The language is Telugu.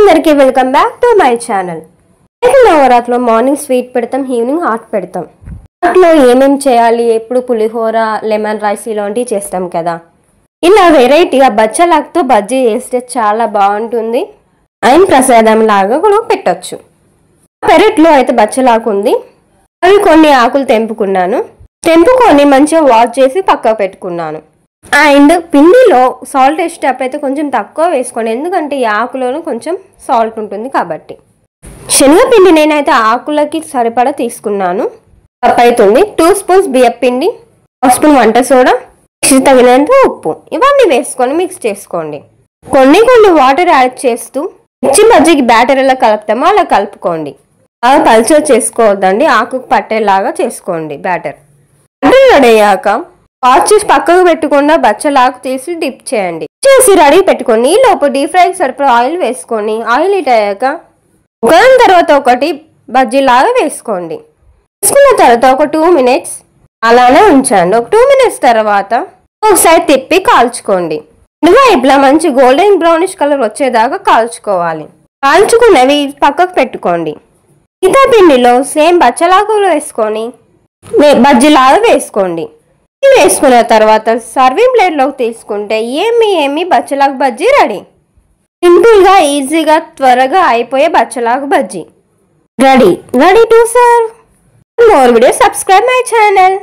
అందరికీ welcome back to my channel. నవరాత్రిలో మార్నింగ్ స్వీట్ పెడతాం, ఈవినింగ్ హాట్ పెడతాం. హాట్లో ఏమేమి చేయాలి, ఎప్పుడు పులిహోర, లెమన్ రైస్ ఇలాంటివి చేస్తాం కదా. ఇలా వెరైటీగా బచ్చలాకుతో బజ్జీ చేస్తే చాలా బాగుంటుంది. అండ్ ప్రసాదం లాగా కూడా పెట్టచ్చు. పెరట్లో అయితే బచ్చలాకు ఉంది. అవి కొన్ని ఆకులు తెంపుకొని మంచిగా వాష్ చేసి పక్కకు పెట్టుకున్నాను. అండ్ పిండిలో సాల్ట్ వేసేటప్పుడైతే కొంచెం తక్కువ వేసుకోండి, ఎందుకంటే ఈ ఆకులోనూ కొంచెం సాల్ట్ ఉంటుంది కాబట్టి. శనగపిండి నేనైతే ఆకులకి సరిపడా తీసుకున్నాను. కప్ అవుతుంది. 2 స్పూన్స్ బియ్యం పిండి, 1 స్పూన్ వంట సోడా, తగినంత ఉప్పు, ఇవన్నీ వేసుకొని మిక్స్ చేసుకోండి. కొన్ని వాటర్ యాడ్ చేస్తూ మిర్చి బజ్జీకి బ్యాటర్ ఎలా కలుపుతామో అలా కలుపుకోండి. అలా పల్చగా చేసుకోవద్దండి, ఆకుకు పట్టేలాగా చేసుకోండి. బ్యాటర్ రెడీ అయ్యాక వాష్ చేసి పక్కకు పెట్టకుండా బచ్చలాకు తీసి డిప్ చేయండి. చేసి రెడీ పెట్టుకొని లోపు డీప్ ఫ్రైకి సరిపడా ఆయిల్ వేసుకొని ఆయిల్ హీట్ అయ్యాక ఒకదాని తర్వాత ఒకటి బజ్జీలాగా వేసుకోండి. వేసుకున్న తర్వాత ఒక 2 మినిట్స్ అలానే ఉంచండి. ఒక 2 మినిట్స్ తర్వాత ఒకసారి తిప్పి కాల్చుకోండి. ఇట్లా మంచి గోల్డెన్ బ్రౌనిష్ కలర్ వచ్చేదాకా కాల్చుకోవాలి. కాల్చుకున్నవి పక్కకు పెట్టుకోండి. మిగతా పిండిలో సేమ్ బచ్చలాకులు వేసుకొని బజ్జీలాగా వేసుకోండి. వేసుకున్న తర్వాత సర్వింగ్ ప్లేట్లోకి తీసుకుంటే ఏమి బచ్చలాకు బజ్జీ రెడీ. సింపుల్గా, ఈజీగా, త్వరగా అయిపోయే బచ్చలాకు bajji ready to serve. More video subscribe my channel.